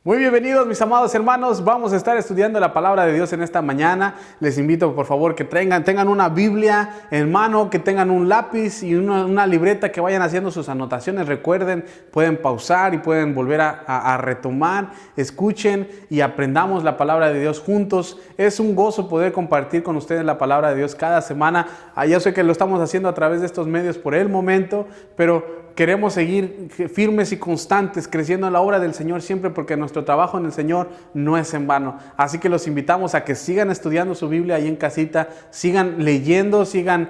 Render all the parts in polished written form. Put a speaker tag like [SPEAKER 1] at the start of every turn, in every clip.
[SPEAKER 1] Muy bienvenidos, mis amados hermanos. Vamos a estar estudiando la palabra de Dios en esta mañana. Les invito, por favor, que tengan una Biblia en mano, que tengan un lápiz y una libreta, que vayan haciendo sus anotaciones. Recuerden, pueden pausar y pueden volver a retomar. Escuchen y aprendamos la palabra de Dios juntos. Es un gozo poder compartir con ustedes la palabra de Dios cada semana. Yo sé que lo estamos haciendo a través de estos medios por el momento, pero queremos seguir firmes y constantes, creciendo en la obra del Señor siempre, porque nuestro trabajo en el Señor no es en vano. Así que los invitamos a que sigan estudiando su Biblia ahí en casita, sigan leyendo, sigan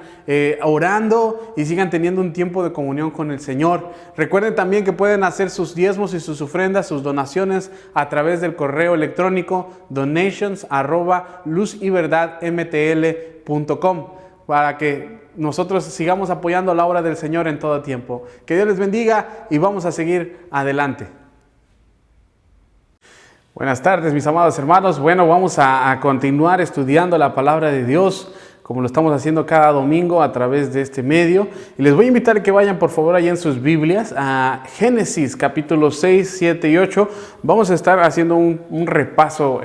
[SPEAKER 1] orando y sigan teniendo un tiempo de comunión con el Señor. Recuerden también que pueden hacer sus diezmos y sus ofrendas, sus donaciones a través del correo electrónico donations@luzyverdadmtl.com, para que nosotros sigamos apoyando la obra del Señor en todo tiempo. Que Dios les bendiga y vamos a seguir adelante. Buenas tardes, mis amados hermanos. Bueno, vamos a continuar estudiando la palabra de Dios, como lo estamos haciendo cada domingo a través de este medio. Y les voy a invitar a que vayan, por favor, allá en sus Biblias a Génesis, capítulos 6, 7 y 8. Vamos a estar haciendo un repaso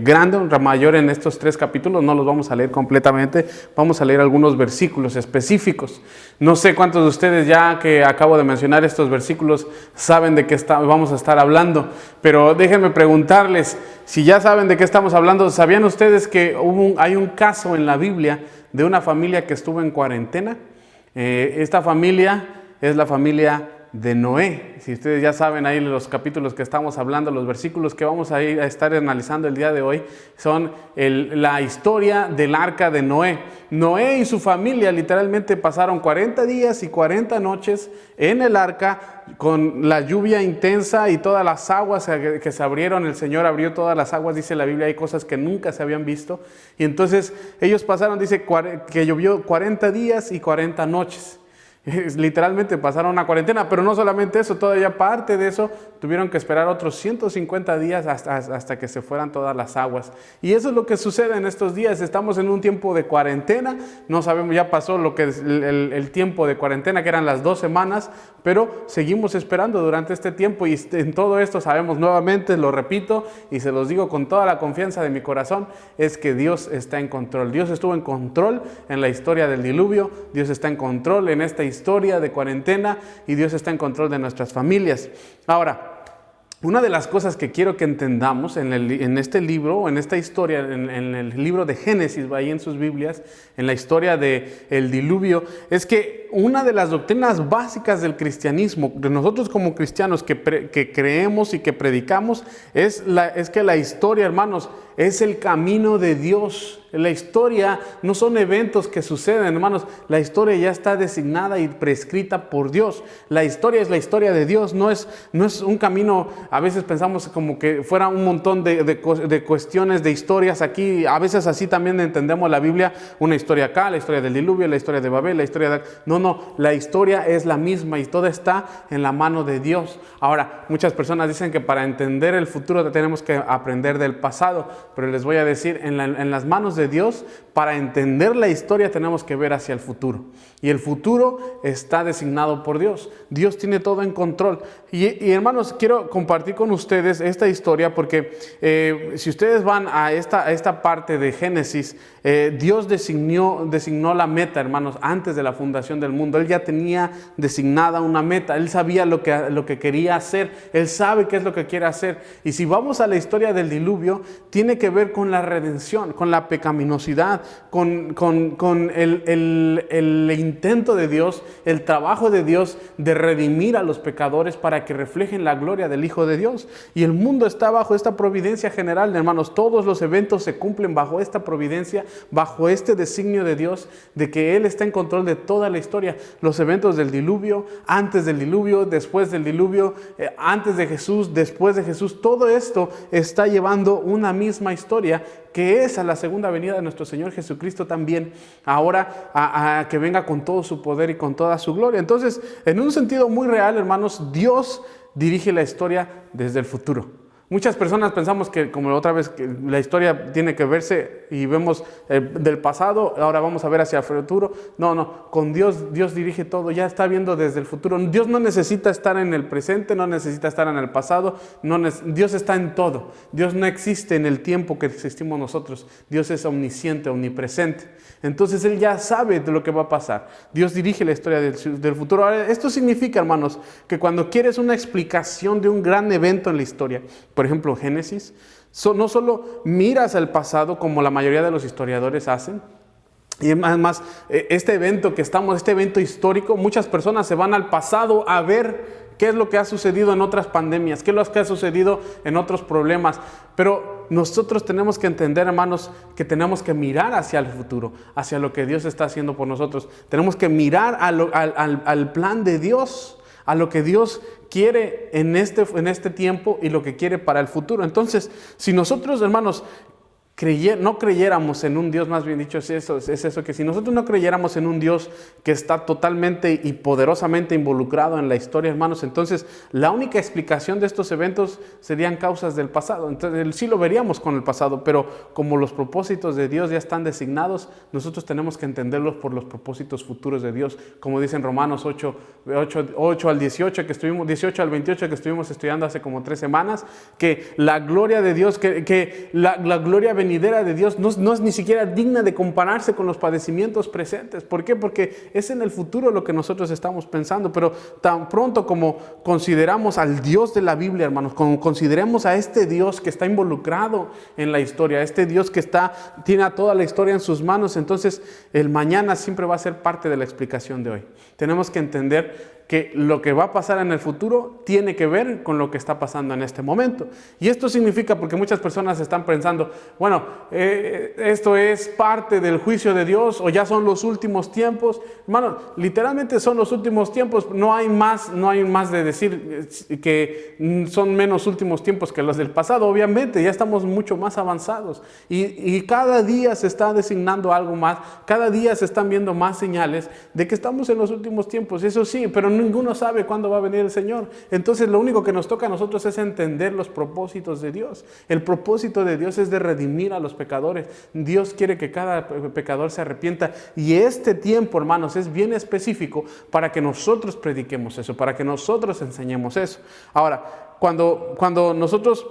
[SPEAKER 1] grande, un mayor en estos tres capítulos. No los vamos a leer completamente, vamos a leer algunos versículos específicos. No sé cuántos de ustedes, ya que acabo de mencionar estos versículos, saben de qué vamos a estar hablando. Pero déjenme preguntarles, si ya saben de qué estamos hablando, ¿sabían ustedes que hay un caso en la Biblia de una familia que estuvo en cuarentena? Esta familia es la familia de Noé. Si ustedes ya saben, ahí los capítulos que estamos hablando, los versículos que vamos a estar analizando el día de hoy, son la historia del arca de Noé. Noé y su familia literalmente pasaron 40 días y 40 noches en el arca, con la lluvia intensa y todas las aguas que se abrieron. El Señor abrió todas las aguas, dice la Biblia, hay cosas que nunca se habían visto. Y entonces ellos pasaron, dice que llovió 40 días y 40 noches. Literalmente pasaron una cuarentena, pero no solamente eso, todavía aparte de eso tuvieron que esperar otros 150 días hasta que se fueran todas las aguas. Y eso es lo que sucede en estos días. Estamos en un tiempo de cuarentena, no sabemos, ya pasó lo que es el tiempo de cuarentena, que eran las 2 semanas, pero seguimos esperando durante este tiempo. Y en todo esto sabemos, nuevamente lo repito y se los digo con toda la confianza de mi corazón, es que Dios está en control. Dios estuvo en control en la historia del diluvio, Dios está en control en esta historia de cuarentena y Dios está en control de nuestras familias. Ahora, una de las cosas que quiero que entendamos en este libro, en esta historia, en el libro de Génesis, ahí en sus Biblias, en la historia del diluvio, es que una de las doctrinas básicas del cristianismo, de nosotros como cristianos que creemos y que predicamos, es que la historia, hermanos, es el camino de Dios. La historia no son eventos que suceden, hermanos. La historia ya está designada y prescrita por Dios. La historia es la historia de Dios, no es un camino. A veces pensamos como que fuera un montón de cuestiones, de historias aquí. A veces así también entendemos la Biblia, una historia acá, la historia del diluvio, la historia de Babel, la historia de... No, la historia es la misma y todo está en la mano de Dios. Ahora, muchas personas dicen que para entender el futuro tenemos que aprender del pasado, pero les voy a decir, en las manos de Dios, para entender la historia tenemos que ver hacia el futuro. Y el futuro está designado por Dios. Dios tiene todo en control. Y hermanos, quiero compartir con ustedes esta historia porque si ustedes van a esta parte de Génesis, Dios designó la meta, hermanos, antes de la fundación del mundo. Él ya tenía designada una meta. Él sabía lo que quería hacer. Él sabe qué es lo que quiere hacer. Y si vamos a la historia del diluvio, tiene que ver con la redención, con la pecaminosidad, con el intento de Dios, el trabajo de Dios de redimir a los pecadores para que reflejen la gloria del Hijo de Dios. Y el mundo está bajo esta providencia general, hermanos. Todos los eventos se cumplen bajo esta providencia, bajo este designio de Dios, de que Él está en control de toda la historia. Los eventos del diluvio, antes del diluvio, después del diluvio, antes de Jesús, después de Jesús, todo esto está llevando una misma historia, que es a la segunda venida de nuestro Señor Jesucristo también, ahora a que venga con todo su poder y con toda su gloria. Entonces, en un sentido muy real, hermanos, Dios dirige la historia desde el futuro. Muchas personas pensamos que, como otra vez, que la historia tiene que verse y vemos del pasado, ahora vamos a ver hacia el futuro. No, con Dios, Dios dirige todo, ya está viendo desde el futuro. Dios no necesita estar en el presente, no necesita estar en el pasado, Dios está en todo. Dios no existe en el tiempo que existimos nosotros. Dios es omnisciente, omnipresente. Entonces Él ya sabe de lo que va a pasar. Dios dirige la historia del futuro. Ahora, esto significa, hermanos, que cuando quieres una explicación de un gran evento en la historia, por ejemplo, Génesis, no solo miras al pasado como la mayoría de los historiadores hacen, y además este evento histórico, muchas personas se van al pasado a ver qué es lo que ha sucedido en otras pandemias, qué es lo que ha sucedido en otros problemas. Pero nosotros tenemos que entender, hermanos, que tenemos que mirar hacia el futuro, hacia lo que Dios está haciendo por nosotros. Tenemos que mirar al plan de Dios, a lo que Dios quiere en este tiempo y lo que quiere para el futuro. Entonces, si nosotros, hermanos, no creyéramos en un Dios, más bien dicho, es eso, que si nosotros no creyéramos en un Dios que está totalmente y poderosamente involucrado en la historia, hermanos, entonces la única explicación de estos eventos serían causas del pasado. Entonces sí lo veríamos con el pasado, pero como los propósitos de Dios ya están designados, nosotros tenemos que entenderlos por los propósitos futuros de Dios, como dice en Romanos 8 al 18, 18 al 28, que estuvimos estudiando hace como 3 semanas, que la gloria de Dios, que la gloria venidera de Dios no es ni siquiera digna de compararse con los padecimientos presentes. ¿Por qué? Porque es en el futuro lo que nosotros estamos pensando. Pero tan pronto como consideramos al Dios de la Biblia, hermanos, como consideremos a este Dios que está involucrado en la historia, este Dios que tiene a toda la historia en sus manos, entonces el mañana siempre va a ser parte de la explicación de hoy. Tenemos que entender que lo que va a pasar en el futuro tiene que ver con lo que está pasando en este momento. Y esto significa, porque muchas personas están pensando, bueno, esto es parte del juicio de Dios o ya son los últimos tiempos. Hermano, literalmente son los últimos tiempos. No hay más de decir que son menos últimos tiempos que los del pasado. Obviamente, ya estamos mucho más avanzados. Y cada día se está designando algo más. Cada día se están viendo más señales de que estamos en los últimos tiempos. Eso sí, pero ninguno sabe cuándo va a venir el Señor. Entonces lo único que nos toca a nosotros es entender los propósitos de Dios. El propósito de Dios es de redimir a los pecadores. Dios quiere que cada pecador se arrepienta. Y este tiempo, hermanos, es bien específico para que nosotros prediquemos eso, para que nosotros enseñemos eso. Ahora, cuando nosotros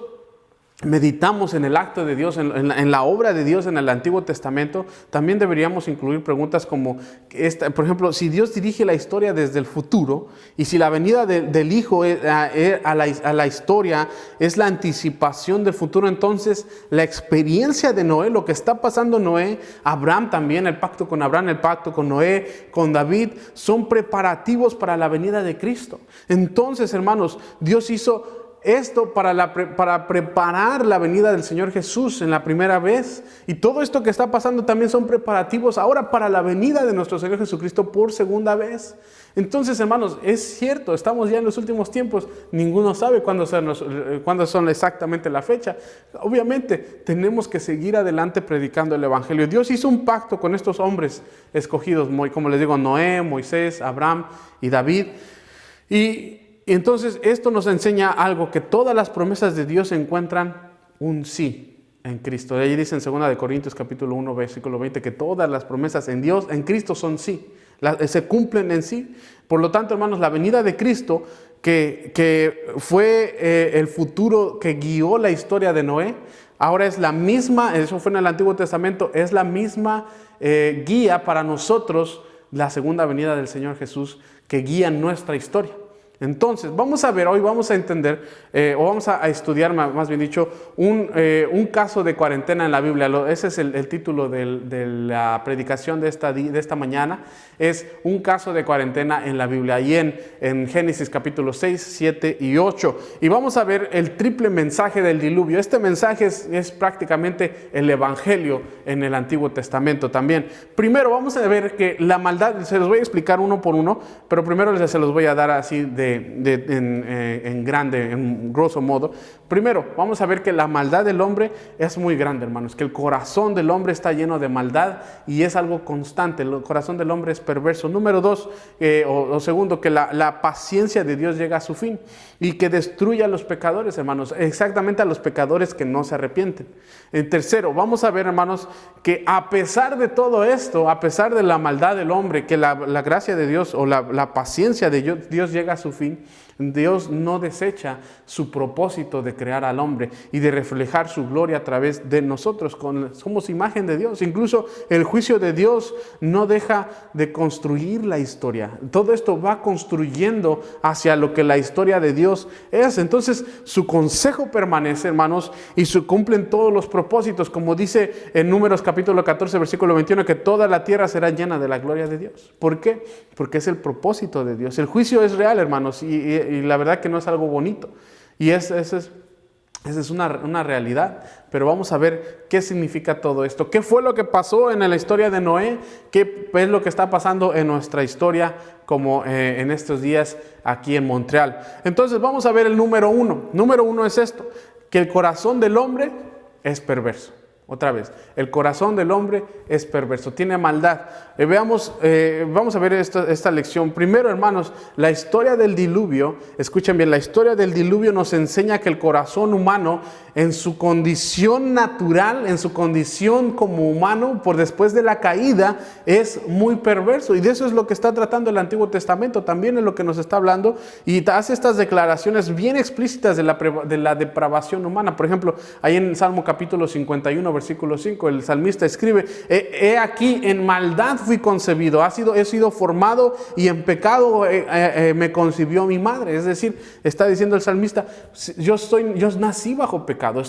[SPEAKER 1] meditamos en el acto de Dios, en la obra de Dios en el Antiguo Testamento, también deberíamos incluir preguntas como esta. Por ejemplo, si Dios dirige la historia desde el futuro y si la venida del Hijo a la historia es la anticipación del futuro, entonces la experiencia de Noé, lo que está pasando Noé, Abraham también, el pacto con Abraham, el pacto con Noé, con David, son preparativos para la venida de Cristo. Entonces, hermanos, Dios hizo esto para preparar la venida del Señor Jesús en la primera vez. Y todo esto que está pasando también son preparativos ahora para la venida de nuestro Señor Jesucristo por segunda vez. Entonces, hermanos, es cierto, estamos ya en los últimos tiempos. Ninguno sabe cuándo son exactamente la fecha. Obviamente, tenemos que seguir adelante predicando el Evangelio. Dios hizo un pacto con estos hombres escogidos, como les digo, Noé, Moisés, Abraham y David. Y entonces esto nos enseña algo, que todas las promesas de Dios encuentran un sí en Cristo. Allí dice en 2 Corintios capítulo 1 versículo 20 que todas las promesas en Dios, en Cristo son sí, se cumplen en sí. Por lo tanto, hermanos, la venida de Cristo, que fue el futuro que guió la historia de Noé, ahora es la misma, eso fue en el Antiguo Testamento, es la misma guía para nosotros, la segunda venida del Señor Jesús, que guía nuestra historia. Entonces, hoy vamos a entender, o vamos a estudiar, más bien dicho, un caso de cuarentena en la Biblia. Ese es el título de la predicación de esta mañana. Es un caso de cuarentena en la Biblia, ahí en Génesis capítulo 6, 7 y 8. Y vamos a ver el triple mensaje del diluvio. Este mensaje es prácticamente el Evangelio en el Antiguo Testamento también. Primero vamos a ver que la maldad, se los voy a explicar uno por uno, pero primero se los voy a dar así en grande, en grosso modo. Primero, vamos a ver que la maldad del hombre es muy grande, hermanos, que el corazón del hombre está lleno de maldad y es algo constante. El corazón del hombre es perverso. Número dos, segundo, que la paciencia de Dios llega a su fin y que destruye a los pecadores, hermanos, exactamente a los pecadores que no se arrepienten. Tercero, vamos a ver, hermanos, que a pesar de todo esto, a pesar de la maldad del hombre, que la gracia de Dios o la paciencia de Dios llega a su fin, Dios no desecha su propósito de crear al hombre y de reflejar su gloria a través de nosotros. Somos imagen de Dios. Incluso el juicio de Dios no deja de construir la historia. Todo esto va construyendo hacia lo que la historia de Dios es. Entonces su consejo permanece, hermanos, y se cumplen todos los propósitos. Como dice en Números capítulo 14, versículo 21, que toda la tierra será llena de la gloria de Dios. ¿Por qué? Porque es el propósito de Dios. El juicio es real, hermanos, y la verdad que no es algo bonito. Y esa es una realidad. Pero vamos a ver qué significa todo esto. ¿Qué fue lo que pasó en la historia de Noé? ¿Qué es lo que está pasando en nuestra historia como en estos días aquí en Montreal? Entonces vamos a ver el número uno. Número uno es esto, que el corazón del hombre es perverso. Otra vez, el corazón del hombre es perverso, tiene maldad. Vamos a ver esta lección. Primero, hermanos, la historia del diluvio, escuchen bien, la historia del diluvio nos enseña que el corazón humano, en su condición natural, en su condición como humano, por después de la caída, es muy perverso. Y de eso es lo que está tratando el Antiguo Testamento, también es lo que nos está hablando, y hace estas declaraciones bien explícitas de la depravación humana. Por ejemplo, ahí en Salmo capítulo 51, versículo 5, el salmista escribe: he aquí en maldad fui concebido, he sido formado y en pecado me concibió mi madre. Es decir, está diciendo el salmista, yo nací bajo pecado,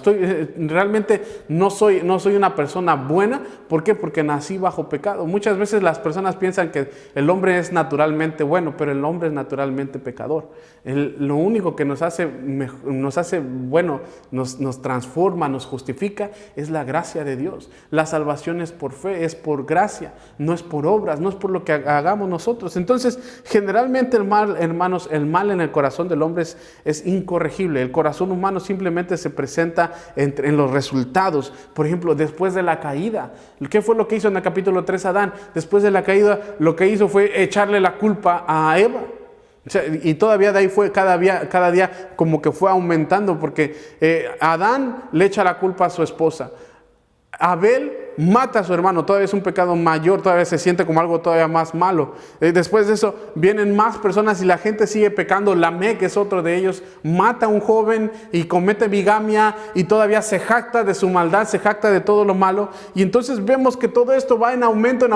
[SPEAKER 1] realmente no soy una persona buena. ¿Por qué? Porque nací bajo pecado. Muchas veces las personas piensan que el hombre es naturalmente bueno, pero el hombre es naturalmente pecador. Lo único que nos hace bueno, nos transforma, nos justifica, es la gracia de Dios. La salvación es por fe, es por gracia, no es por obras, no es por lo que hagamos nosotros. Entonces, generalmente el mal, hermanos, el mal en el corazón del hombre es incorregible. El corazón humano simplemente se presenta en los resultados. Por ejemplo, después de la caída, ¿qué fue lo que hizo en el capítulo 3 Adán? Después de la caída, lo que hizo fue echarle la culpa a Eva. O sea, y todavía de ahí fue cada día como que fue aumentando, porque Adán le echa la culpa a su esposa. Abel mata a su hermano, todavía es un pecado mayor, todavía se siente como algo todavía más malo. Después de eso vienen más personas y la gente sigue pecando. Lamec, que es otro de ellos, mata a un joven y comete bigamia y todavía se jacta de su maldad, se jacta de todo lo malo. Y entonces vemos que todo esto va en aumento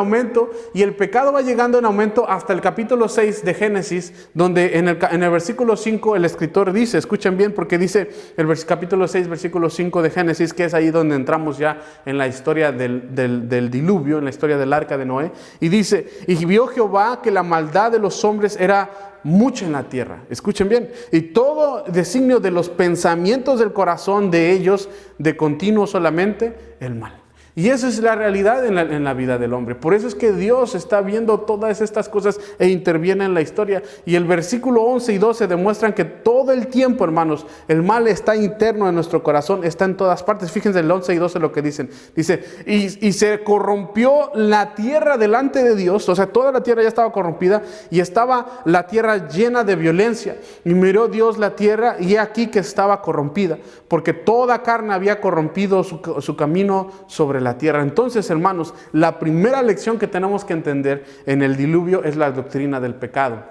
[SPEAKER 1] y el pecado va llegando en aumento hasta el capítulo 6 de Génesis, donde en el versículo 5 el escritor dice, escuchen bien, porque dice el capítulo 6, versículo 5 de Génesis, que es ahí donde entramos ya en la historia del diluvio, en la historia del arca de Noé, y dice: y vio Jehová que la maldad de los hombres era mucha en la tierra. Escuchen bien, y todo designio de los pensamientos del corazón de ellos, de continuo solamente el mal. Y esa es la realidad en la vida del hombre. Por eso es que Dios está viendo todas estas cosas e interviene en la historia. Y el versículo 11 y 12 demuestran que todo el tiempo, hermanos, el mal está interno en nuestro corazón, está en todas partes. Fíjense el 11 y 12 lo que dicen. Dice, y se corrompió la tierra delante de Dios. O sea, toda la tierra ya estaba corrompida y estaba la tierra llena de violencia. Y miró Dios la tierra y he aquí que estaba corrompida, porque toda carne había corrompido su camino sobre la tierra. Entonces, hermanos, la primera lección que tenemos que entender en el diluvio es la doctrina del pecado.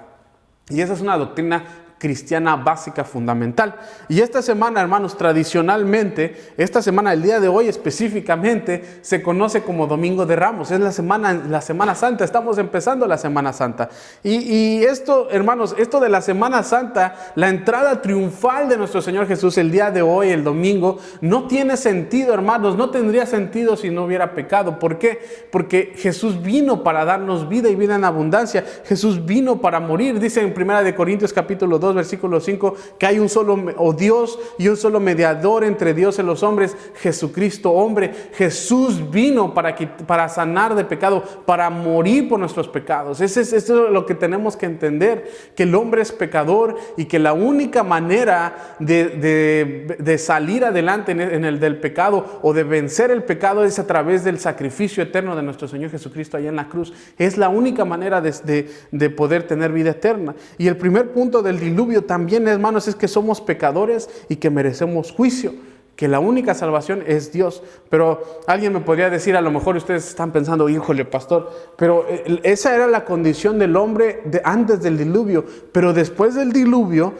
[SPEAKER 1] Y esa es una doctrina cristiana básica, fundamental. Y esta semana, hermanos, tradicionalmente, esta semana, el día de hoy específicamente, se conoce como Domingo de Ramos. Es la Semana Santa. Estamos empezando la Semana Santa. Y esto, hermanos, esto de la Semana Santa, la entrada triunfal de nuestro Señor Jesús el día de hoy, el domingo, no tiene sentido, hermanos. No tendría sentido si no hubiera pecado. ¿Por qué? Porque Jesús vino para darnos vida y vida en abundancia. Jesús vino para morir. Dice en 1 Corintios capítulo 2, 2, versículo 5, que hay un solo Dios y un solo mediador entre Dios y los hombres, Jesucristo hombre. Jesús vino para sanar de pecado, para morir por nuestros pecados. Eso es lo que tenemos que entender, que el hombre es pecador y que la única manera de salir adelante en el del pecado o de vencer el pecado es a través del sacrificio eterno de nuestro Señor Jesucristo allá en la cruz. Es la única manera de poder tener vida eterna. Y el primer punto del diluvio también, hermanos, es que somos pecadores y que merecemos juicio, que la única salvación es Dios. Pero alguien me podría decir, a lo mejor ustedes están pensando, híjole, pastor, pero esa era la condición del hombre antes del diluvio, pero después del diluvio,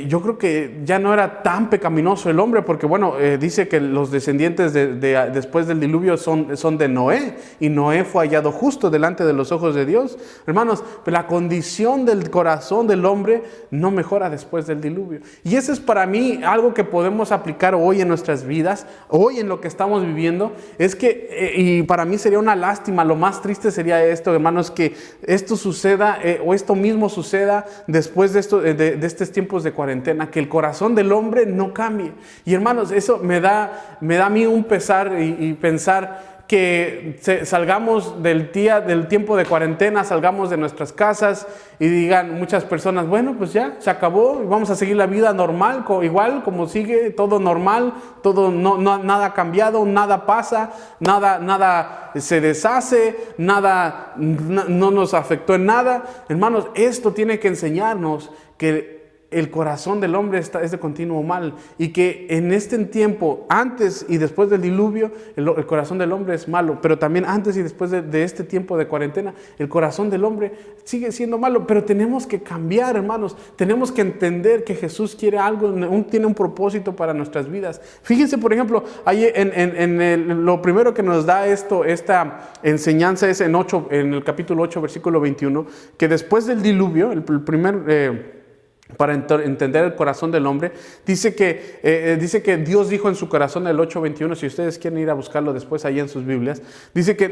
[SPEAKER 1] yo creo que ya no era tan pecaminoso el hombre, porque bueno, dice que los descendientes después del diluvio son de Noé, y Noé fue hallado justo delante de los ojos de Dios. Hermanos, la condición del corazón del hombre no mejora después del diluvio. Y eso es para mí algo que podemos aplicar hoy en nuestras vidas, hoy en lo que estamos viviendo. Es que, y para mí sería una lástima, lo más triste sería esto, hermanos, que esto suceda, o esto mismo suceda después de estos tiempos de cuarentena, que el corazón del hombre no cambie. Y hermanos, eso me da a mí un pesar y pensar que salgamos del tiempo de cuarentena, salgamos de nuestras casas y digan muchas personas, bueno, pues ya se acabó y vamos a seguir la vida normal, igual como sigue, todo normal, todo nada ha cambiado, nada pasa, nada se deshace, nada no nos afectó en nada. Hermanos, esto tiene que enseñarnos que el corazón del hombre es de continuo mal, y que en este tiempo, antes y después del diluvio, el corazón del hombre es malo, pero también antes y después de este tiempo de cuarentena, el corazón del hombre sigue siendo malo. Pero tenemos que cambiar, hermanos, tenemos que entender que Jesús quiere algo, tiene un propósito para nuestras vidas. Fíjense, por ejemplo, ahí lo primero que nos da esta enseñanza es en el capítulo 8, versículo 21, que después del diluvio, el primer... para entender el corazón del hombre, dice que Dios dijo en su corazón, el 8:21, si ustedes quieren ir a buscarlo después ahí en sus Biblias, dice que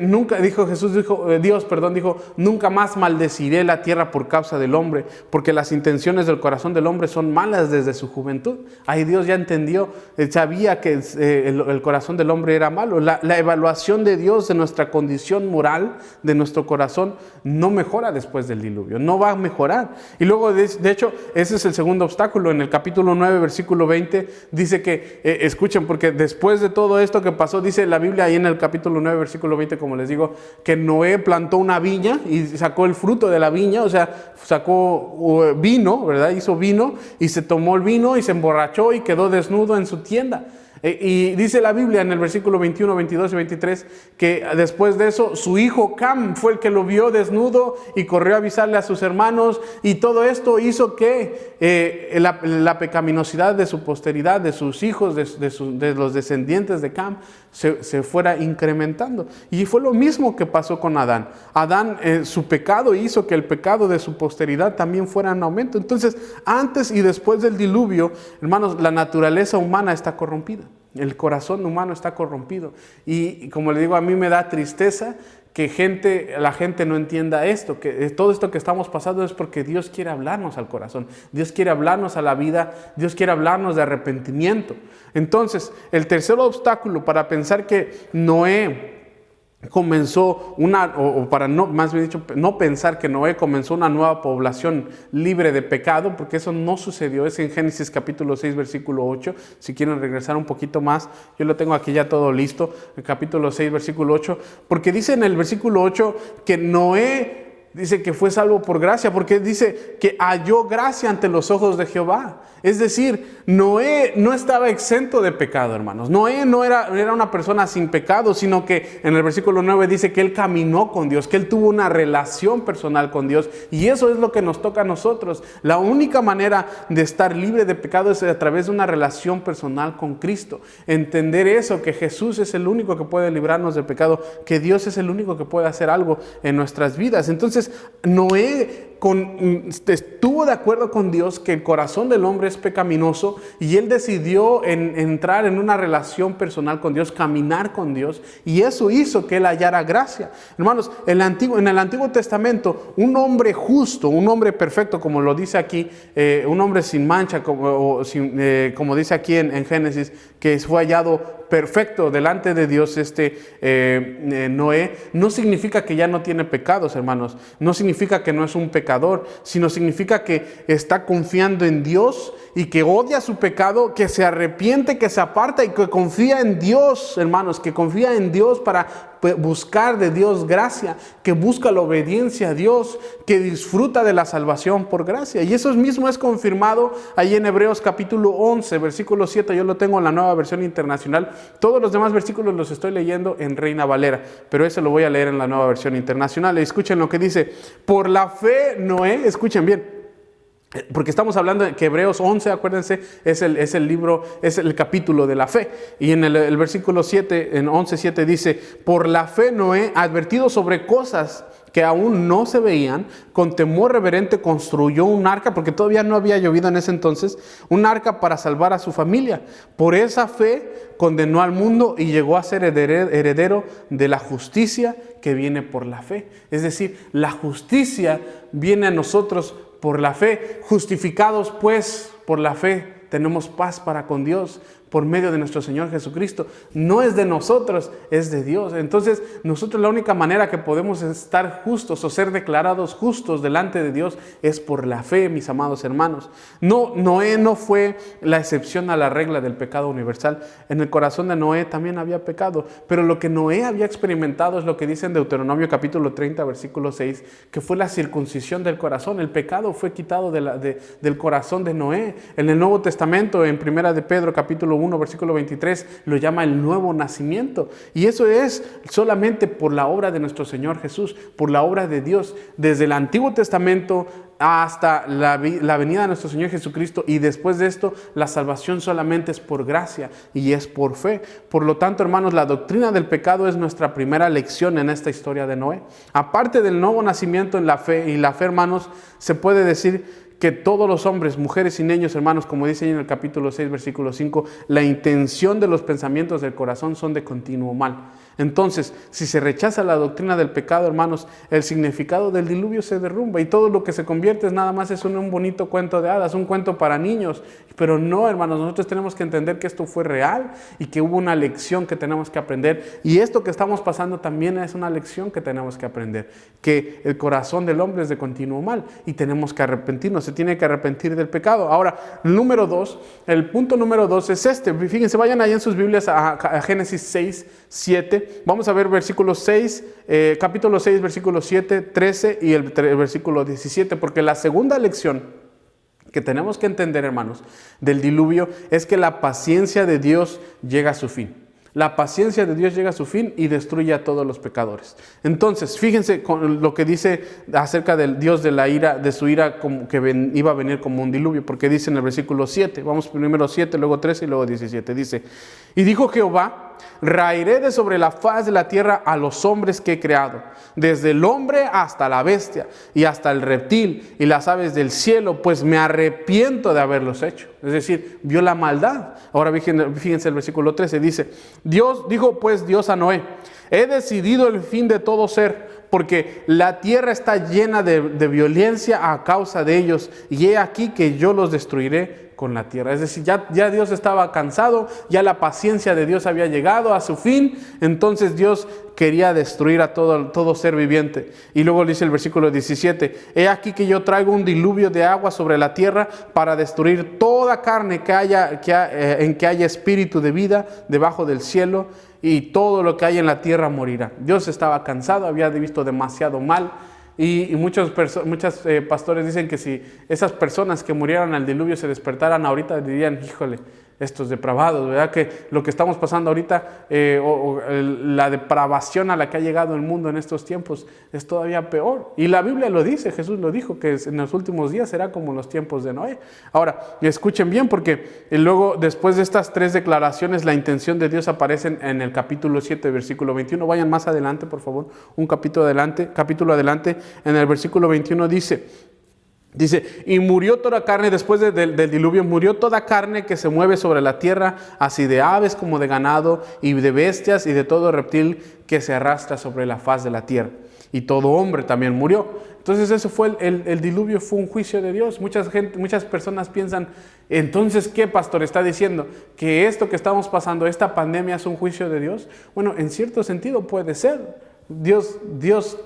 [SPEAKER 1] Dios dijo, nunca más maldeciré la tierra por causa del hombre, porque las intenciones del corazón del hombre son malas desde su juventud. Ahí Dios ya entendió, sabía que el corazón del hombre era malo. La evaluación de Dios de nuestra condición moral, de nuestro corazón, no mejora después del diluvio, no va a mejorar. Y luego, de hecho, ese es el segundo obstáculo. En el capítulo 9, versículo 20, dice que, escuchen, porque después de todo esto que pasó, dice la Biblia ahí en el capítulo 9, versículo 20, como les digo, que Noé plantó una viña y sacó el fruto de la viña, o sea, sacó vino, ¿verdad? Hizo vino y se tomó el vino y se emborrachó y quedó desnudo en su tienda. Y dice la Biblia en el versículo 21, 22 y 23 que después de eso su hijo Cam fue el que lo vio desnudo y corrió a avisarle a sus hermanos, y todo esto hizo que la pecaminosidad de su posteridad, de sus hijos, de los descendientes de Cam se fuera incrementando. Y fue lo mismo que pasó con Adán. Adán, su pecado hizo que el pecado de su posteridad también fuera en aumento. Entonces, antes y después del diluvio, hermanos, la naturaleza humana está corrompida. El corazón humano está corrompido. Y como le digo, a mí me da tristeza que la gente no entienda esto, que todo esto que estamos pasando es porque Dios quiere hablarnos al corazón, Dios quiere hablarnos a la vida, Dios quiere hablarnos de arrepentimiento. Entonces, el tercer obstáculo para pensar que Noé comenzó no pensar que Noé comenzó una nueva población libre de pecado, porque eso no sucedió. Es en Génesis capítulo 6, versículo 8. Si quieren regresar un poquito más, yo lo tengo aquí ya todo listo, el capítulo 6, versículo 8, porque dice en el versículo 8 que Noé dice que fue salvo por gracia, porque dice que halló gracia ante los ojos de Jehová. Es decir, Noé no estaba exento de pecado, hermanos. Noé no era una persona sin pecado, sino que en el versículo 9 dice que él caminó con Dios, que él tuvo una relación personal con Dios. Y eso es lo que nos toca a nosotros. La única manera de estar libre de pecado es a través de una relación personal con Cristo. Entender eso, que Jesús es el único que puede librarnos del pecado, que Dios es el único que puede hacer algo en nuestras vidas. Entonces, Noé estuvo de acuerdo con Dios que el corazón del hombre es pecaminoso y él decidió entrar en una relación personal con Dios, caminar con Dios, y eso hizo que él hallara gracia. Hermanos, en el Antiguo Testamento, un hombre justo, un hombre perfecto, como lo dice aquí, un hombre sin mancha, como dice aquí en Génesis, que fue hallado perfecto delante de Dios, Noé, no significa que ya no tiene pecados, hermanos. No significa que no es un pecador, sino significa que está confiando en Dios y que odia su pecado, que se arrepiente, que se aparta y que confía en Dios, hermanos, que confía en Dios para buscar de Dios gracia, que busca la obediencia a Dios, que disfruta de la salvación por gracia. Y eso mismo es confirmado ahí en Hebreos capítulo 11, versículo 7. Yo lo tengo en la Nueva Versión Internacional. Todos los demás versículos los estoy leyendo en Reina Valera, pero ese lo voy a leer en la Nueva Versión Internacional. Y escuchen lo que dice: por la fe Noé, escuchen bien, porque estamos hablando de que Hebreos 11, acuérdense, es el libro, es el capítulo de la fe. Y en el versículo 7, en 11:7 dice: por la fe Noé, advertido sobre cosas que aún no se veían, con temor reverente construyó un arca, porque todavía no había llovido en ese entonces, un arca para salvar a su familia. Por esa fe condenó al mundo y llegó a ser heredero de la justicia que viene por la fe. Es decir, la justicia viene a nosotros por la fe. Justificados pues por la fe, tenemos paz para con Dios por medio de nuestro Señor Jesucristo. No es de nosotros, es de Dios. Entonces, nosotros la única manera que podemos estar justos o ser declarados justos delante de Dios es por la fe, mis amados hermanos. Noé no fue la excepción a la regla del pecado universal. En el corazón de Noé también había pecado, pero lo que Noé había experimentado es lo que dice en Deuteronomio capítulo 30, versículo 6, que fue la circuncisión del corazón. El pecado fue quitado del corazón de Noé. En el Nuevo Testamento, en Primera de Pedro capítulo 1, versículo 23, lo llama el nuevo nacimiento. Y eso es solamente por la obra de nuestro Señor Jesús, por la obra de Dios. Desde el Antiguo Testamento hasta la venida de nuestro Señor Jesucristo, y después de esto, la salvación solamente es por gracia y es por fe. Por lo tanto, hermanos, la doctrina del pecado es nuestra primera lección en esta historia de Noé. Aparte del nuevo nacimiento en la fe, y la fe, hermanos, se puede decir que todos los hombres, mujeres y niños, hermanos, como dice en el capítulo 6, versículo 5, la intención de los pensamientos del corazón son de continuo mal. Entonces, si se rechaza la doctrina del pecado, hermanos, el significado del diluvio se derrumba y todo lo que se convierte nada más es un bonito cuento de hadas, un cuento para niños. Pero no, hermanos, nosotros tenemos que entender que esto fue real y que hubo una lección que tenemos que aprender. Y esto que estamos pasando también es una lección que tenemos que aprender, que el corazón del hombre es de continuo mal y tenemos que arrepentirnos, se tiene que arrepentir del pecado. Ahora, el punto número 2 es este. Fíjense, vayan ahí en sus Biblias a Génesis 6, 7. Vamos a ver versículo 6, capítulo 6, versículo 7, 13 y el versículo 17, porque la segunda lección que tenemos que entender, hermanos, del diluvio es que la paciencia de Dios llega a su fin. La paciencia de Dios llega a su fin y destruye a todos los pecadores. Entonces, fíjense con lo que dice acerca del Dios de su ira, como que iba a venir como un diluvio, porque dice en el versículo 7, vamos primero 7, luego 13 y luego 17, dice: y dijo Jehová, raeré de sobre la faz de la tierra a los hombres que he creado, desde el hombre hasta la bestia y hasta el reptil y las aves del cielo, pues me arrepiento de haberlos hecho. Es decir, vio la maldad. Ahora fíjense el versículo 13, dice: dijo pues Dios a Noé, he decidido el fin de todo ser, porque la tierra está llena de violencia a causa de ellos, y he aquí que yo los destruiré con la tierra. Es decir, ya Dios estaba cansado, ya la paciencia de Dios había llegado a su fin, entonces Dios quería destruir a todo ser viviente. Y luego dice el versículo 17, he aquí que yo traigo un diluvio de agua sobre la tierra para destruir toda carne en que haya espíritu de vida debajo del cielo, y todo lo que hay en la tierra morirá. Dios estaba cansado, había visto demasiado mal. Y muchos pastores dicen que si esas personas que murieron al diluvio se despertaran ahorita, dirían: híjole, estos depravados, ¿verdad? Que lo que estamos pasando ahorita, la depravación a la que ha llegado el mundo en estos tiempos es todavía peor. Y la Biblia lo dice, Jesús lo dijo, que en los últimos días será como los tiempos de Noé. Ahora, escuchen bien, porque luego, después de estas 3 declaraciones, la intención de Dios aparece en el capítulo 7, versículo 21. Vayan más adelante, por favor, un capítulo adelante, en el versículo 21 Dice, y murió toda carne, después del diluvio, murió toda carne que se mueve sobre la tierra, así de aves como de ganado, y de bestias, y de todo reptil que se arrastra sobre la faz de la tierra. Y todo hombre también murió. Entonces eso fue el diluvio, fue un juicio de Dios. Muchas personas piensan, entonces, ¿qué, pastor está diciendo? ¿Que esto que estamos pasando, esta pandemia, es un juicio de Dios? Bueno, en cierto sentido puede ser. Dios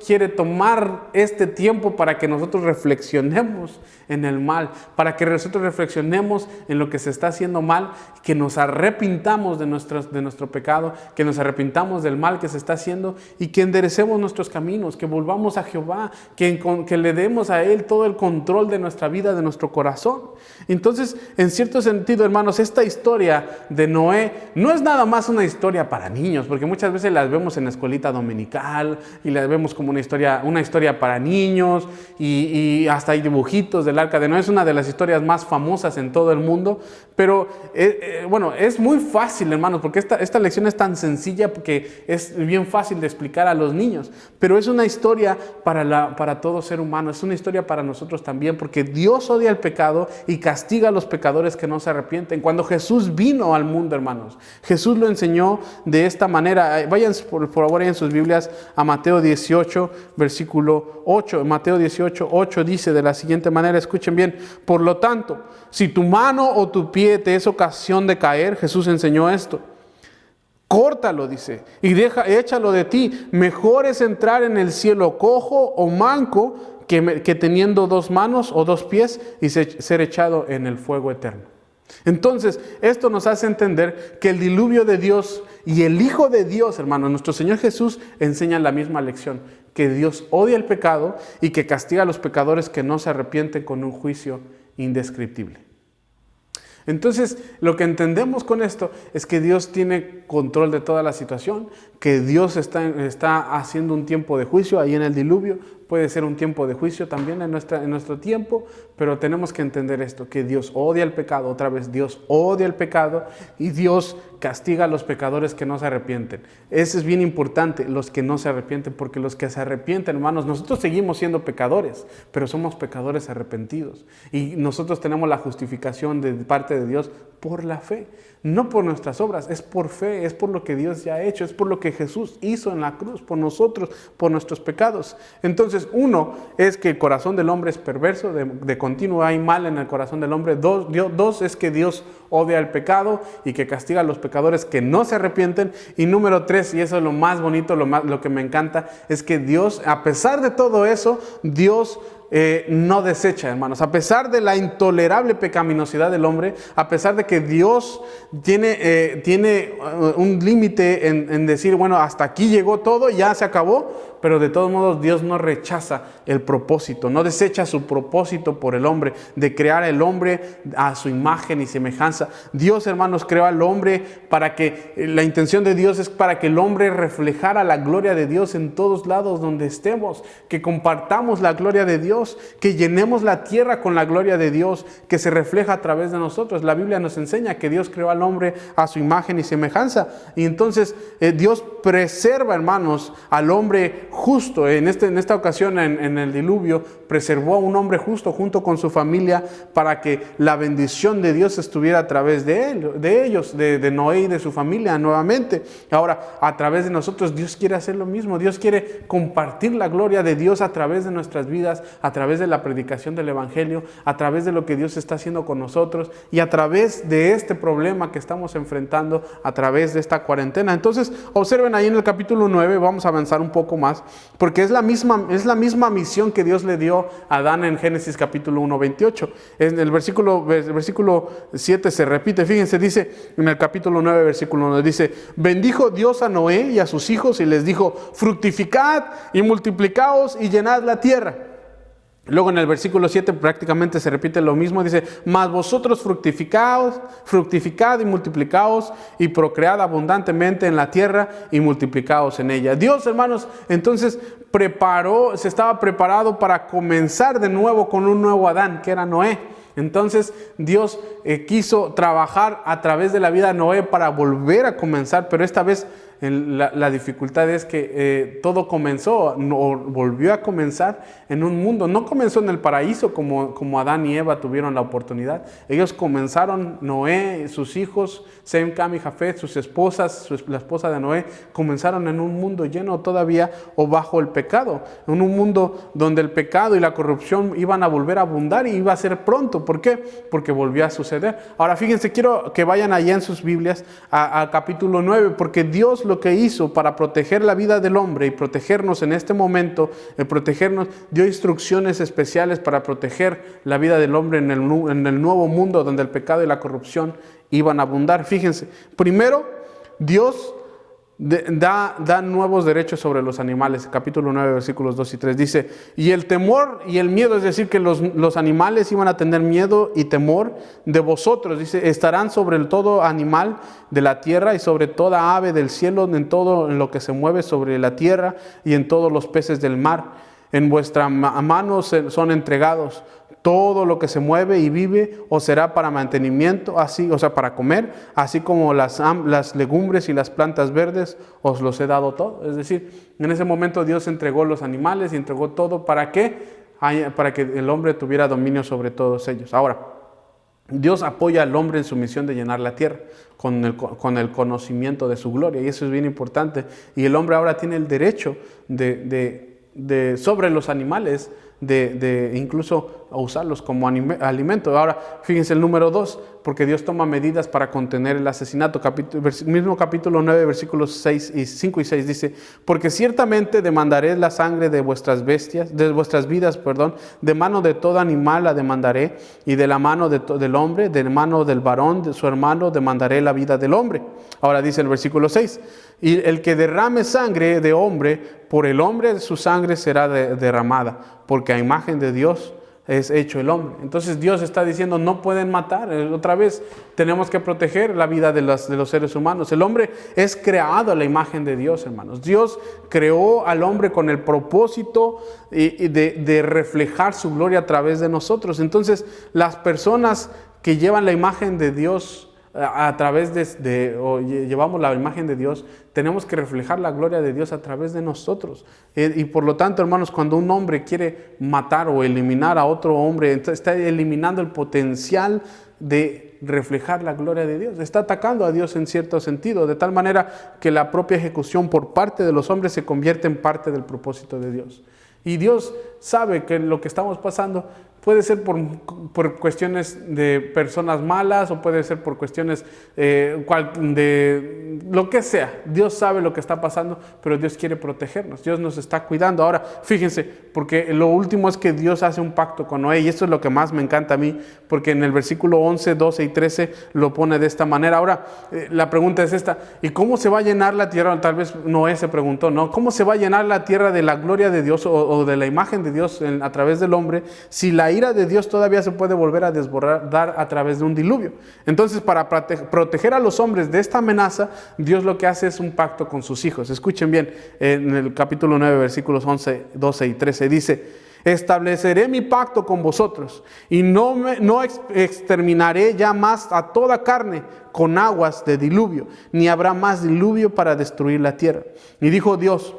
[SPEAKER 1] quiere tomar este tiempo para que nosotros reflexionemos en el mal, para que nosotros reflexionemos en lo que se está haciendo mal, que nos arrepintamos de nuestro pecado, que nos arrepintamos del mal que se está haciendo y que enderecemos nuestros caminos, que volvamos a Jehová, que le demos a Él todo el control de nuestra vida, de nuestro corazón. Entonces, en cierto sentido, hermanos, esta historia de Noé no es nada más una historia para niños, porque muchas veces las vemos en la escuelita dominical y las vemos como una historia para niños y hasta hay dibujitos del arca de Noé. Es una de las historias más famosas en todo el mundo, pero bueno, es muy fácil, hermanos, porque esta lección es tan sencilla que es bien fácil de explicar a los niños, pero es una historia para todo ser humano, es una historia para nosotros también, porque Dios odia el pecado y castiga a los pecadores que no se arrepienten. Cuando Jesús vino al mundo, hermanos, Jesús lo enseñó de esta manera. Vayan por favor en sus Biblias a Mateo 18, versículo 8. Mateo 18, 8 dice de la siguiente manera, escuchen bien: por lo tanto, si tu mano o tu pie te es ocasión de caer, Jesús enseñó esto, córtalo, dice, y échalo de ti. Mejor es entrar en el cielo cojo o manco que teniendo 2 manos o 2 pies y ser echado en el fuego eterno. Entonces, esto nos hace entender que el diluvio de Dios y el Hijo de Dios, hermano, nuestro Señor Jesús, enseñan la misma lección, que Dios odia el pecado y que castiga a los pecadores que no se arrepienten con un juicio indescriptible. Entonces, lo que entendemos con esto es que Dios tiene control de toda la situación, que Dios está haciendo un tiempo de juicio ahí en el diluvio. Puede ser un tiempo de juicio también en nuestro tiempo, pero tenemos que entender esto, que Dios odia el pecado. Otra vez, Dios odia el pecado y Dios castiga a los pecadores que no se arrepienten. Eso es bien importante, los que no se arrepienten, porque los que se arrepienten, hermanos, nosotros seguimos siendo pecadores, pero somos pecadores arrepentidos. Y nosotros tenemos la justificación de parte de Dios por la fe, no por nuestras obras, es por fe, es por lo que Dios ya ha hecho, es por lo que Jesús hizo en la cruz, por nosotros, por nuestros pecados. Entonces, uno es que el corazón del hombre es perverso, de continuo hay mal en el corazón del hombre. Dos es que Dios odia el pecado y que castiga a los pecadores que no se arrepienten. Y número 3, y eso es lo más bonito, lo que me encanta, es que Dios, a pesar de todo eso, Dios no desecha, hermanos. A pesar de la intolerable pecaminosidad del hombre, a pesar de que Dios tiene un límite en decir, bueno, hasta aquí llegó todo, ya se acabó, pero de todos modos Dios no rechaza el propósito, no desecha su propósito por el hombre, de crear el hombre a su imagen y semejanza. Dios, hermanos, creó al hombre para que, la intención de Dios es para que el hombre reflejara la gloria de Dios en todos lados donde estemos, que compartamos la gloria de Dios, que llenemos la tierra con la gloria de Dios, que se refleja a través de nosotros. La Biblia nos enseña que Dios creó al hombre a su imagen y semejanza, y entonces Dios preserva, hermanos, al hombre justo. En esta ocasión, en el diluvio, preservó a un hombre justo junto con su familia para que la bendición de Dios estuviera a través de ellos, de Noé y de su familia nuevamente. Ahora, a través de nosotros, Dios quiere hacer lo mismo. Dios quiere compartir la gloria de Dios a través de nuestras vidas, a través de la predicación del Evangelio, a través de lo que Dios está haciendo con nosotros y a través de este problema que estamos enfrentando, a través de esta cuarentena. Entonces, observen ahí en el capítulo 9, vamos a avanzar un poco más, porque es la misma misión que Dios le dio a Adán en Génesis capítulo 1, 28. En el versículo 7 se repite, fíjense, dice en el capítulo 9, versículo 1, dice: bendijo Dios a Noé y a sus hijos y les dijo: fructificad y multiplicaos y llenad la tierra. Luego en el versículo 7 prácticamente se repite lo mismo, dice, mas vosotros fructificad y multiplicaos y procread abundantemente en la tierra y multiplicaos en ella. Dios, hermanos, entonces se estaba preparado para comenzar de nuevo con un nuevo Adán, que era Noé. Entonces Dios quiso trabajar a través de la vida de Noé para volver a comenzar, pero esta vez la dificultad es que todo volvió a comenzar en un mundo. No comenzó en el paraíso como Adán y Eva tuvieron la oportunidad. Ellos comenzaron, Noé, sus hijos, Sem, Cam y Jafet, sus esposas, la esposa de Noé, comenzaron en un mundo lleno todavía o bajo el pecado. En un mundo donde el pecado y la corrupción iban a volver a abundar y iba a ser pronto. ¿Por qué? Porque volvió a suceder. Ahora fíjense, quiero que vayan allá en sus Biblias a capítulo 9, porque Dios lo que hizo para proteger la vida del hombre y protegernos en este momento, dio instrucciones especiales para proteger la vida del hombre en el nuevo mundo donde el pecado y la corrupción iban a abundar. Fíjense, primero Dios da nuevos derechos sobre los animales. Capítulo 9, versículos 2 y 3 dice, y el temor y el miedo, es decir, que los animales iban a tener miedo y temor de vosotros. Dice, estarán sobre el todo animal de la tierra y sobre toda ave del cielo, en lo que se mueve sobre la tierra y en todos los peces del mar. En vuestra mano son entregados. Todo lo que se mueve y vive os será para mantenimiento, así, o sea, para comer, así como las legumbres y las plantas verdes os los he dado todo. Es decir, en ese momento Dios entregó los animales y entregó todo. ¿Para qué? Para que el hombre tuviera dominio sobre todos ellos. Ahora, Dios apoya al hombre en su misión de llenar la tierra con el conocimiento de su gloria, y eso es bien importante. Y el hombre ahora tiene el derecho sobre los animales, de incluso usarlos como alimento. Ahora, fíjense el número 2, porque Dios toma medidas para contener el asesinato. Mismo capítulo 9, versículos 5 y 6 dice, porque ciertamente demandaré la sangre de vuestras vidas, de mano de todo animal la demandaré, y de la mano del hombre, de mano del varón, de su hermano, demandaré la vida del hombre. Ahora dice el versículo 6, y el que derrame sangre de hombre, por el hombre su sangre será derramada, porque a imagen de Dios es hecho el hombre. Entonces Dios está diciendo, no pueden matar. Otra vez, tenemos que proteger la vida de los seres humanos. El hombre es creado a la imagen de Dios, hermanos. Dios creó al hombre con el propósito de reflejar su gloria a través de nosotros. Entonces, las personas que llevan la imagen de Dios a través llevamos la imagen de Dios, tenemos que reflejar la gloria de Dios a través de nosotros. Y por lo tanto, hermanos, cuando un hombre quiere matar o eliminar a otro hombre, está eliminando el potencial de reflejar la gloria de Dios. Está atacando a Dios en cierto sentido, de tal manera que la propia ejecución por parte de los hombres se convierte en parte del propósito de Dios. Y Dios sabe que lo que estamos pasando puede ser por cuestiones de personas malas, o puede ser por cuestiones de lo que sea. Dios sabe lo que está pasando, pero Dios quiere protegernos. Dios nos está cuidando. Ahora, fíjense, porque lo último es que Dios hace un pacto con Noé, y esto es lo que más me encanta a mí, porque en el versículo 11, 12 y 13 lo pone de esta manera. Ahora, la pregunta es esta, ¿y cómo se va a llenar la tierra? Tal vez Noé se preguntó, ¿no? ¿Cómo se va a llenar la tierra de la gloria de Dios o de la imagen de Dios a través del hombre, si la ira de Dios todavía se puede volver a desbordar a través de un diluvio? Entonces, para proteger a los hombres de esta amenaza, Dios lo que hace es un pacto con sus hijos. Escuchen bien, en el capítulo 9, versículos 11, 12 y 13 dice, estableceré mi pacto con vosotros y no exterminaré ya más a toda carne con aguas de diluvio, ni habrá más diluvio para destruir la tierra. Y dijo Dios,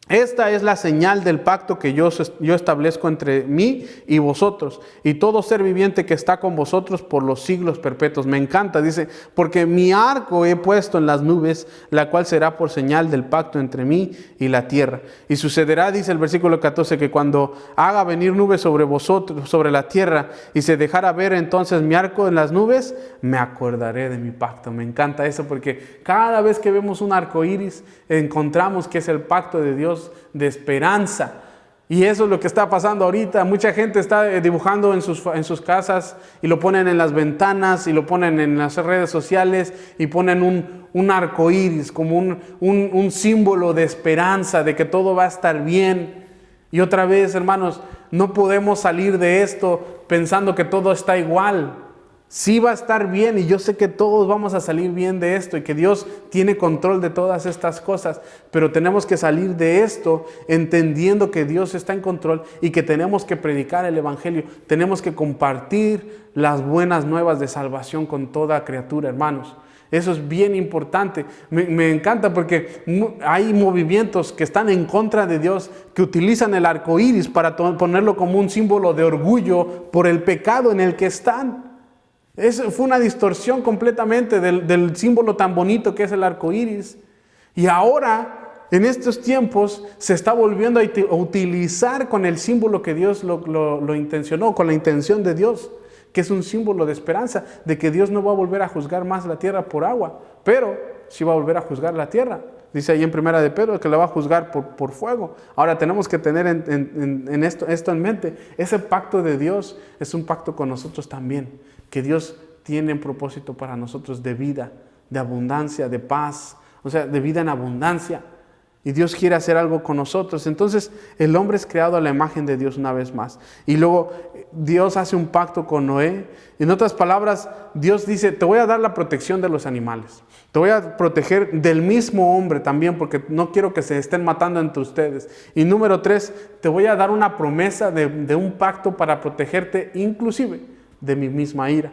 [SPEAKER 1] esta es la señal del pacto que yo establezco entre mí y vosotros y todo ser viviente que está con vosotros por los siglos perpetuos. Me encanta, dice, porque mi arco he puesto en las nubes, la cual será por señal del pacto entre mí y la tierra. Y sucederá, dice el versículo 14, que cuando haga venir nubes sobre vosotros, sobre la tierra, y se dejara ver entonces mi arco en las nubes, me acordaré de mi pacto. Me encanta eso, porque cada vez que vemos un arco iris, encontramos que es el pacto de Dios de esperanza. Y eso es lo que está pasando ahorita. Mucha gente está dibujando en sus casas y lo ponen en las ventanas y lo ponen en las redes sociales y ponen un arco iris como un símbolo de esperanza, de que todo va a estar bien. Y otra vez, hermanos, No podemos salir de esto pensando que todo está igual. Sí va a estar bien y yo sé que todos vamos a salir bien de esto y que Dios tiene control de todas estas cosas, pero tenemos que salir de esto entendiendo que Dios está en control y que tenemos que predicar el Evangelio, tenemos que compartir las buenas nuevas de salvación con toda criatura, hermanos. Eso es bien importante. Me encanta porque hay movimientos que están en contra de Dios, que utilizan el arco iris para ponerlo como un símbolo de orgullo por el pecado en el que están. Eso fue una distorsión completamente del símbolo tan bonito que es el arco iris. Y ahora, en estos tiempos, se está volviendo a utilizar con el símbolo que Dios lo intencionó, con la intención de Dios, que es un símbolo de esperanza, de que Dios no va a volver a juzgar más la tierra por agua, pero sí va a volver a juzgar la tierra. Dice ahí en Primera de Pedro que la va a juzgar por fuego. Ahora tenemos que tener en esto en mente. Ese pacto de Dios es un pacto con nosotros también, que Dios tiene un propósito para nosotros de vida, de abundancia, de paz, o sea, de vida en abundancia. Y Dios quiere hacer algo con nosotros. Entonces el hombre es creado a la imagen de Dios una vez más. Y luego Dios hace un pacto con Noé. En otras palabras, Dios dice, te voy a dar la protección de los animales. Te voy a proteger del mismo hombre también, porque no quiero que se estén matando entre ustedes. Y número 3, te voy a dar una promesa de un pacto para protegerte inclusive de mi misma ira.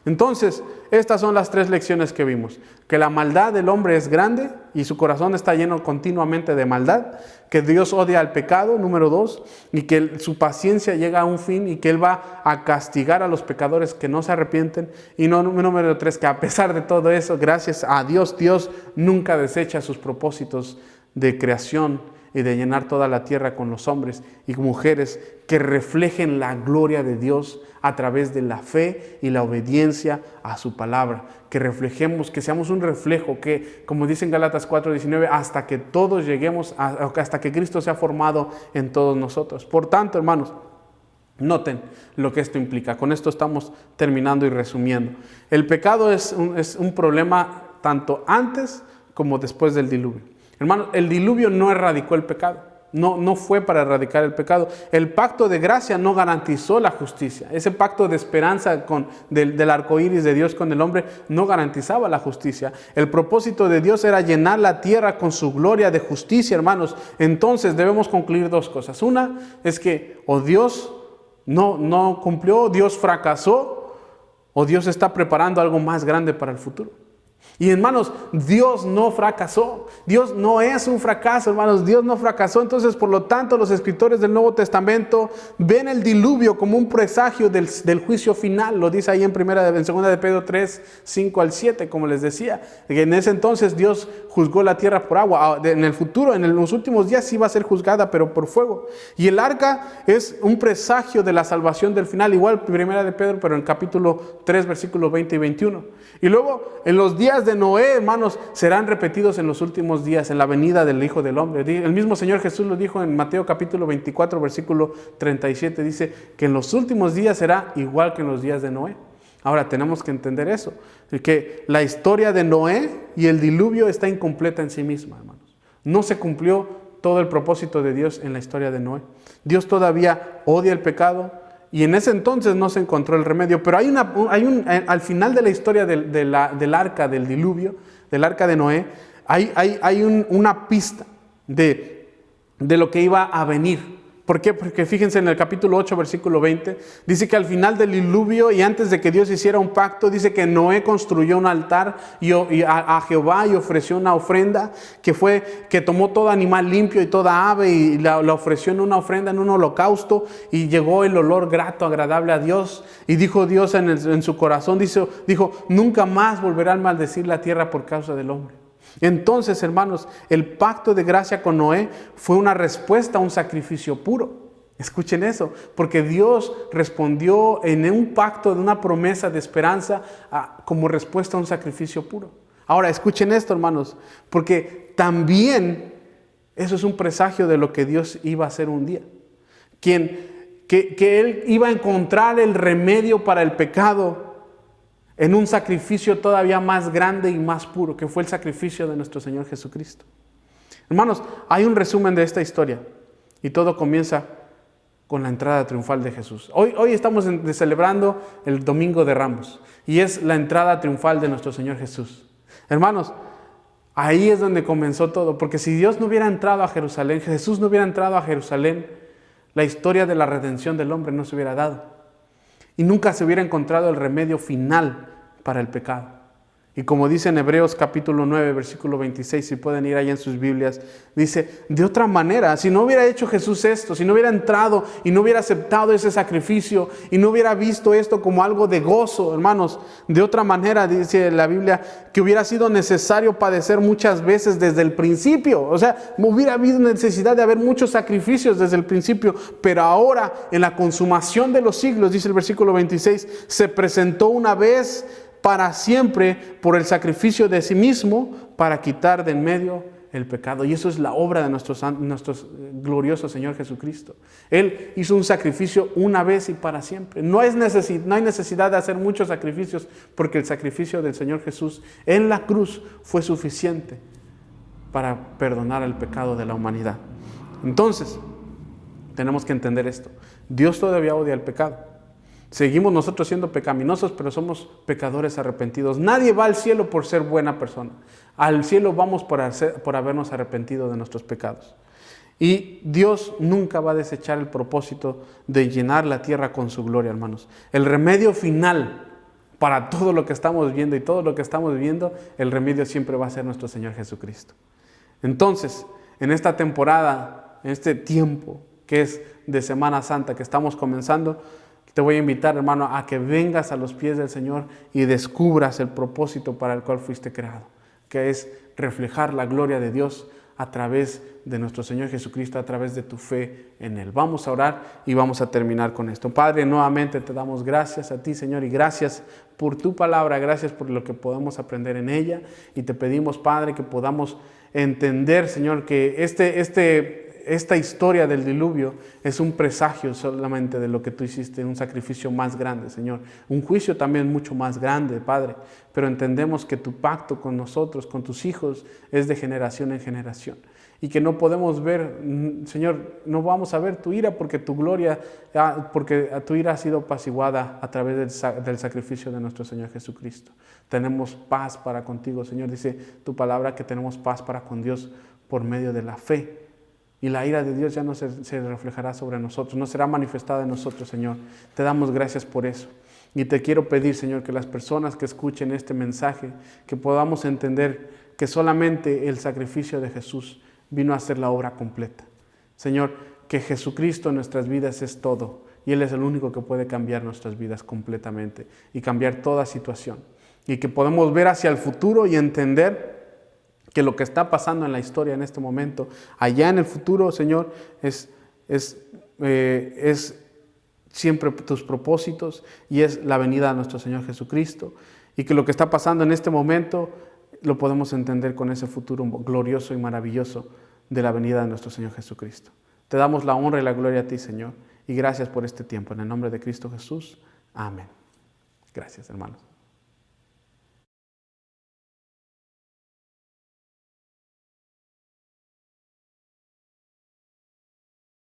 [SPEAKER 1] Entonces, estas son las 3 lecciones que vimos. Que la maldad del hombre es grande y su corazón está lleno continuamente de maldad. Que Dios odia al pecado, número 2. Y que su paciencia llega a un fin y que Él va a castigar a los pecadores que no se arrepienten. Y número 3, que a pesar de todo eso, gracias a Dios, Dios nunca desecha sus propósitos de creación y de llenar toda la tierra con los hombres y mujeres que reflejen la gloria de Dios a través de la fe y la obediencia a su palabra. Que reflejemos, que seamos un reflejo, que como dice en Gálatas 4:19, hasta que todos lleguemos, hasta que Cristo sea formado en todos nosotros. Por tanto, hermanos, noten lo que esto implica. Con esto estamos terminando y resumiendo. El pecado es un problema tanto antes como después del diluvio. Hermanos, el diluvio no erradicó el pecado. No fue para erradicar el pecado. El pacto de gracia no garantizó la justicia. Ese pacto de esperanza del arco iris de Dios con el hombre no garantizaba la justicia. El propósito de Dios era llenar la tierra con su gloria de justicia, hermanos. Entonces debemos concluir 2 cosas. Una es que o Dios no cumplió, Dios fracasó, o Dios está preparando algo más grande para el futuro. Y hermanos, Dios no fracasó. Dios no es un fracaso, hermanos. Dios no fracasó. Entonces, por lo tanto, los escritores del Nuevo Testamento ven el diluvio como un presagio del juicio final. Lo dice ahí en 2 de Pedro 3, 5 al 7, como les decía. Que en ese entonces Dios juzgó la tierra por agua. En el futuro, en los últimos días, sí va a ser juzgada, pero por fuego. Y el arca es un presagio de la salvación del final. Igual 1 de Pedro, pero en capítulo 3, versículos 20 y 21. Y luego, en los días de Noé, hermanos, serán repetidos en los últimos días, en la venida del Hijo del Hombre. El mismo Señor Jesús lo dijo en Mateo capítulo 24, versículo 37. Dice que en los últimos días será igual que en los días de Noé. Ahora tenemos que entender eso, que la historia de Noé y el diluvio está incompleta en sí misma, hermanos. No se cumplió todo el propósito de Dios en la historia de Noé. Dios todavía odia el pecado. Y en ese entonces no se encontró el remedio. Pero al final de la historia del arca, del diluvio, del arca de Noé, hay una pista de lo que iba a venir. ¿Por qué? Porque fíjense en el capítulo 8, versículo 20, dice que al final del diluvio y antes de que Dios hiciera un pacto, dice que Noé construyó un altar a Jehová y ofreció una ofrenda que tomó todo animal limpio y toda ave y la ofreció en una ofrenda, en un holocausto, y llegó el olor grato, agradable a Dios. Y dijo Dios en su corazón, dijo, nunca más volverá a maldecir la tierra por causa del hombre. Entonces, hermanos, el pacto de gracia con Noé fue una respuesta a un sacrificio puro. Escuchen eso, porque Dios respondió en un pacto de una promesa de esperanza como respuesta a un sacrificio puro. Ahora, escuchen esto, hermanos, porque también eso es un presagio de lo que Dios iba a hacer un día. Que Él iba a encontrar el remedio para el pecado en un sacrificio todavía más grande y más puro, que fue el sacrificio de nuestro Señor Jesucristo. Hermanos, hay un resumen de esta historia y todo comienza con la entrada triunfal de Jesús. Hoy estamos celebrando el Domingo de Ramos y es la entrada triunfal de nuestro Señor Jesús. Hermanos, ahí es donde comenzó todo, porque si Dios no hubiera entrado a Jerusalén, Jesús no hubiera entrado a Jerusalén, la historia de la redención del hombre no se hubiera dado y nunca se hubiera encontrado el remedio final para el pecado. Y como dice en Hebreos capítulo 9, versículo 26, si pueden ir ahí en sus Biblias, dice, de otra manera, si no hubiera hecho Jesús esto, si no hubiera entrado y no hubiera aceptado ese sacrificio y no hubiera visto esto como algo de gozo, hermanos, de otra manera, dice la Biblia, que hubiera sido necesario padecer muchas veces desde el principio. O sea, hubiera habido necesidad de haber muchos sacrificios desde el principio, pero ahora en la consumación de los siglos, dice el versículo 26, se presentó una vez para siempre por el sacrificio de sí mismo para quitar de en medio el pecado. Y eso es la obra de nuestro glorioso Señor Jesucristo. Él hizo un sacrificio una vez y para siempre. No hay necesidad de hacer muchos sacrificios porque el sacrificio del Señor Jesús en la cruz fue suficiente para perdonar el pecado de la humanidad. Entonces, tenemos que entender esto. Dios todavía odia el pecado. Seguimos nosotros siendo pecaminosos, pero somos pecadores arrepentidos. Nadie va al cielo por ser buena persona. Al cielo vamos por habernos arrepentido de nuestros pecados. Y Dios nunca va a desechar el propósito de llenar la tierra con su gloria, hermanos. El remedio final para todo lo que estamos viendo y todo lo que estamos viviendo, el remedio siempre va a ser nuestro Señor Jesucristo. Entonces, en esta temporada, en este tiempo que es de Semana Santa que estamos comenzando, te voy a invitar, hermano, a que vengas a los pies del Señor y descubras el propósito para el cual fuiste creado, que es reflejar la gloria de Dios a través de nuestro Señor Jesucristo, a través de tu fe en Él. Vamos a orar y vamos a terminar con esto. Padre, nuevamente te damos gracias a ti, Señor, y gracias por tu palabra, gracias por lo que podemos aprender en ella. Y te pedimos, Padre, que podamos entender, Señor, que esta historia del diluvio es un presagio solamente de lo que tú hiciste, un sacrificio más grande, Señor. Un juicio también mucho más grande, Padre. Pero entendemos que tu pacto con nosotros, con tus hijos, es de generación en generación. Y que no podemos ver, Señor, no vamos a ver tu ira porque tu gloria, porque tu ira ha sido apaciguada a través del sacrificio de nuestro Señor Jesucristo. Tenemos paz para contigo, Señor. Dice tu palabra que tenemos paz para con Dios por medio de la fe. Y la ira de Dios ya no se reflejará sobre nosotros, no será manifestada en nosotros, Señor. Te damos gracias por eso. Y te quiero pedir, Señor, que las personas que escuchen este mensaje, que podamos entender que solamente el sacrificio de Jesús vino a hacer la obra completa. Señor, que Jesucristo en nuestras vidas es todo. Y Él es el único que puede cambiar nuestras vidas completamente y cambiar toda situación. Y que podemos ver hacia el futuro y entender que lo que está pasando en la historia en este momento, allá en el futuro, Señor, es siempre tus propósitos y es la venida de nuestro Señor Jesucristo. Y que lo que está pasando en este momento lo podemos entender con ese futuro glorioso y maravilloso de la venida de nuestro Señor Jesucristo. Te damos la honra y la gloria a ti, Señor, y gracias por este tiempo. En el nombre de Cristo Jesús. Amén. Gracias, hermanos.